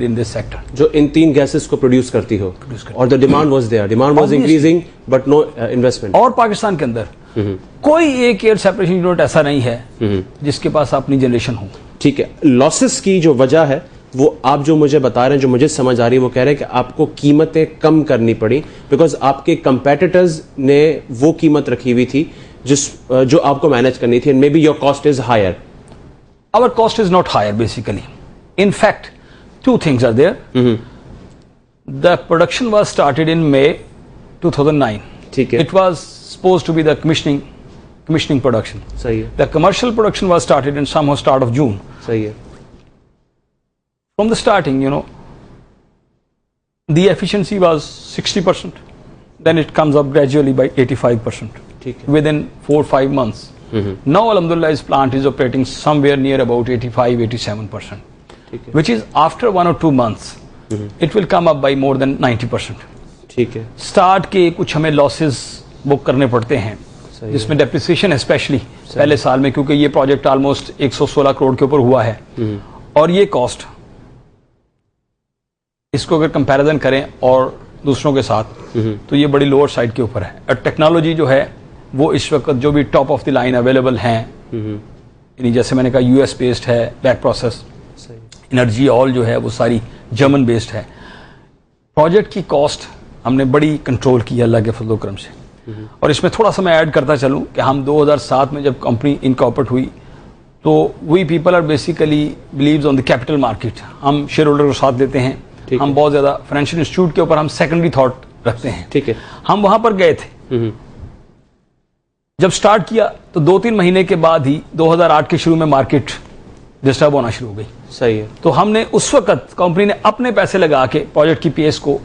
in this sector. جو ان تین gases کو پروڈیوس کرتی ہو اور the demand was there, demand was increasing but no investment. اور پاکستان کے اندر کوئی ایک ایئر سیپریشن یونٹ ایسا نہیں ہے جس کے پاس اپنی جنریشن ہو. ٹھیک ہے, لاسز کی جو وجہ ہے وہ آپ جو مجھے بتا رہے ہیں, جو مجھے سمجھ آ رہی ہے, وہ کہہ رہے ہیں کہ آپ کو قیمتیں کم کرنی پڑی بیکاز آپ کے کمپیٹیٹرز نے وہ قیمت رکھی ہوئی تھی جو آپ کو مینج کرنی تھی, and maybe your cost is higher. Our cost is not higher basically. In fact, two things are there. The production was started in May 2009. ٹھیک ہے, It was supposed to be the commissioning production. صحیح ہے, The commercial production was started in somehow start of June. صحیح ہے. From the starting, the efficiency was 60%. Then it comes up gradually by 85%. ٹھیک ہے, Within 4-5 months. Now, alhamdulillah, this plant is operating somewhere near about 85-87%. ٹھیک ہے, Which is after 1 or 2 months, it will come up by more than 90%. ٹھیک ہے, Start کے کچھ ہمیں losses بک کرنے پڑتے ہیں, جس میں ڈیپریسیشن اسپیشلی پہلے سال میں, کیونکہ یہ پروجیکٹ آلموسٹ 116 کروڑ کے اوپر ہوا ہے, اور یہ کاسٹ اس کو اگر کمپیریزن کریں اور دوسروں کے ساتھ تو یہ بڑی لوور سائڈ کے اوپر ہے. اور ٹیکنالوجی جو ہے وہ اس وقت جو بھی top of the line available ہیں, یعنی جیسے میں نے کہا یو ایس بیسڈ ہے بیک پروسیس, انرجی آل جو ہے وہ ساری جرمن بیسڈ ہے. پروجیکٹ کی کاسٹ ہم نے بڑی کنٹرول کی اللہ کے فضل و کرم سے. اور اس میں تھوڑا سا میں ایڈ کرتا چلوں کہ ہم 2007 میں جب کمپنی انکارپوریٹ ہوئی تو we people are basically believes on the capital market. ہم شیئر ہولڈر کو ساتھ دیتے ہیں, ہم بہت زیادہ فائنینشیل انسٹیٹیوٹ کے اوپر ہم سیکنڈری تھاٹ رکھتے ہیں. ٹھیک ہے, ہم وہاں پر گئے تھے. جب سٹارٹ کیا تو 2-3 مہینے کے بعد ہی 2008 کے شروع میں مارکیٹ ڈسٹرب ہونا شروع ہو گئی. صحیح ہے, تو ہم نے اس وقت کمپنی نے اپنے پیسے لگا کے پروجیکٹ کی پی ایس کو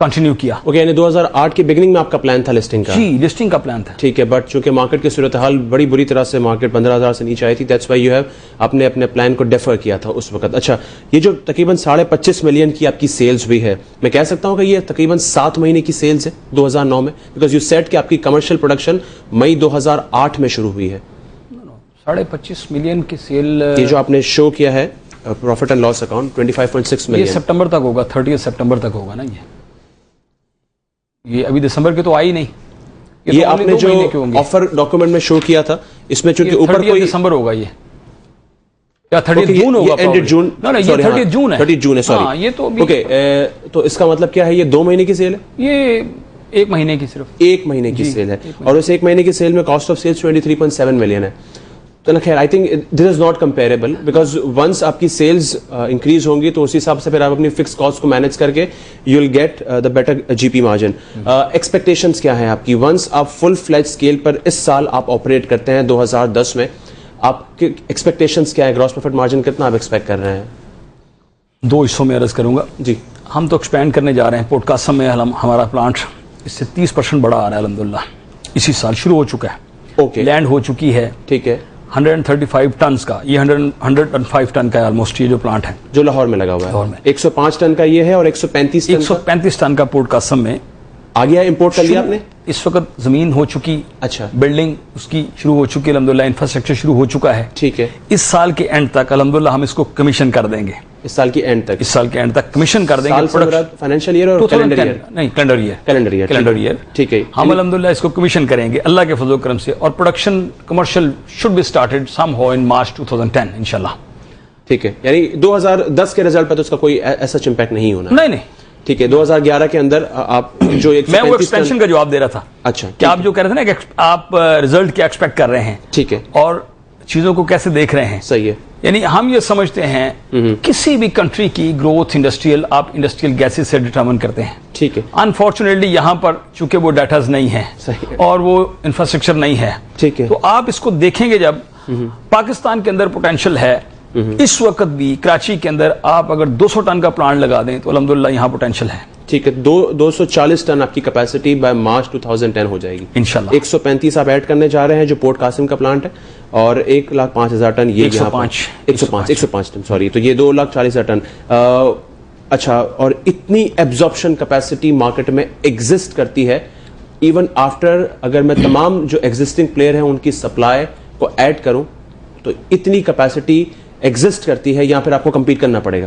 کنٹینیو کیا. اوکے, یعنی 2008 کے بگننگ میں آپ کا پلان تھا لسٹنگ کا؟ جی, لسٹنگ کا پلان تھا. ٹھیک ہے, بٹ چونکہ مارکیٹ کی صورتحال بڑی بری طرح سے, مارکیٹ 15,000 سے نیچے آئی تھی, دیٹس وائی یو ہیو آپ نے اپنے پلان کو ڈیفر کیا تھا اس وقت. اچھا, یہ جو تقریباً 25.5 ملین کی آپ کی سیلز ہوئی ہے, میں کہہ سکتا ہوں کہ یہ تقریباً 7 مہینے کی سیلز ہے 2009 میں, بیکاز یو سیٹ کہ آپ کی کمرشیل پروڈکشن مئی 2008 میں شروع ہوئی ہے. 25.5 ملین کی سیل, یہ جو آپ نے شو کیا ہے profit and loss account 25.6 million, یہ سپٹمبر تک ہوگا, 30 سپٹمبر تک ہوگا نا. یہ ابھی دسمبر کے تو آئی نہیں. یہ آپ نے جو آفر ڈاکومنٹ میں شو کیا تھا اس میں چونکہ اوپر کوئی دسمبر ہوگا, یہ یا 30 جون ہوگا, اینڈ جون, یہ 30 جون ہے. 30 جون ہے, سوری. یہ تو اوکے, تو اس کا مطلب کیا ہے, یہ 2 مہینے کی سیل ہے, یہ 1 مہینے کی, صرف 1 مہینے کی سیل ہے, اور اس 1 مہینے کی سیل میں کاسٹ آف سیلز 23.7 ملین ہے. تو خیر, I think this is not comparable, because once آپ کی سیلز انکریز ہوں گی تو اسی حساب سے پھر آپ اپنی فکس کاسٹ کو مینیج کر کے you will get the better G P margin. Expectations کیا ہیں آپ کی ونس آپ فل فلیج اسکیل پر اس سال آپ آپریٹ کرتے ہیں 2010 میں, آپ کے ایکسپیکٹیشنس کیا ہے, گراس پروفٹ مارجن کتنا آپ ایکسپیکٹ کر رہے ہیں؟ 2 حصوں میں عرض کروں گا. جی, ہم تو ایکسپینڈ کرنے جا رہے ہیں. پورٹ قاسم میں ہمارا پلانٹ اس سے 30% بڑا آ رہا ہے الحمدللہ, اسی سال شروع ہو چکا ہے. اوکے, لینڈ ہو چکی ہے. ٹھیک ہے, 135 ٹنز کا, یہ 105 ٹن کا ہے آلموسٹ یہ جو پلانٹ ہے جو لاہور میں لگا ہوا ہے. لاہور میں 105 ٹن کا یہ ہے, اور 135 ٹن کا پورٹ قاسم میں آ گیا, امپورٹ کر لیا آپ نے. اس وقت زمین ہو چکی, اچھا, بلڈنگ اس کی شروع ہو چکی ہے الحمدللہ, انفراسٹرکچر شروع ہو چکا ہے. ٹھیک ہے, اس سال کے اینڈ تک الحمدللہ ہم اس کو کمیشن کر دیں گے. اس سال کی اینڈ تک, اس سال کے اینڈ تک کمیشن کر دیں گے. فائنینشیل ایئر اور کیلنڈر ایئر, نہیں کیلنڈر ایئر. ٹھیک ہے, ہم الحمدللہ اس کو کمیشن کریں گے اللہ کے فضل و کرم سے, اور production commercial should be started somehow in March 2010 انشاءاللہ. ٹھیک ہے, یعنی 2010 کے رزلٹ پہ تو اس کا کوئی ایسا امپیکٹ نہیں ہونا. نہیں. ٹھیک ہے, 2011 کے اندر آپ جو میں وہ ایکسپینشن کا جواب دے رہا تھا. اچھا, کہ آپ جو کہہ رہے تھے نا کہ آپ رزلٹ کیا ایکسپیکٹ کر رہے ہیں, ٹھیک ہے, اور چیزوں کو کیسے دیکھ رہے ہیں. صحیح ہے, یعنی ہم یہ سمجھتے ہیں کسی بھی کنٹری کی گروتھ آپ انڈسٹریل گیسز سے ڈٹرمن کرتے ہیں. ٹھیک ہے, انفارچونیٹلی یہاں پر چونکہ وہ ڈیٹاز نہیں ہے اور وہ انفراسٹرکچر نہیں ہے, ٹھیک ہے, تو آپ اس کو دیکھیں گے. جب پاکستان کے اندر پوٹینشیل ہے, اس وقت بھی کراچی کے اندر آپ اگر 200 ٹن کا پلانٹ لگا دیں تو الحمدللہ یہاں پوٹینشیل ہے. ٹھیک ہے, 240 ٹن آپ کی کیپیسٹی بائی مارچ 2010 ہو جائے گی انشاءاللہ. 135 آپ ایڈ کرنے جا رہے ہیں جو پورٹ قاسم کا پلانٹ ہے, اور 105,000 ٹن یہ 105 ٹن, سوری, تو یہ 240,000 ٹن. اچھا, اور اتنی ایبزارپشن کیپیسٹی مارکیٹ میں ایگزسٹ کرتی ہے ایون آفٹر, اگر میں تمام جو ایگزسٹنگ پلیئر ہیں ان کی سپلائی کو ایڈ کروں تو اتنی کیپیسٹی ایگزسٹ کرتی ہے, یا پھر آپ کو کمپیٹ کرنا پڑے گا؟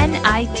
NIT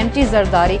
anti-Zardari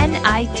NIT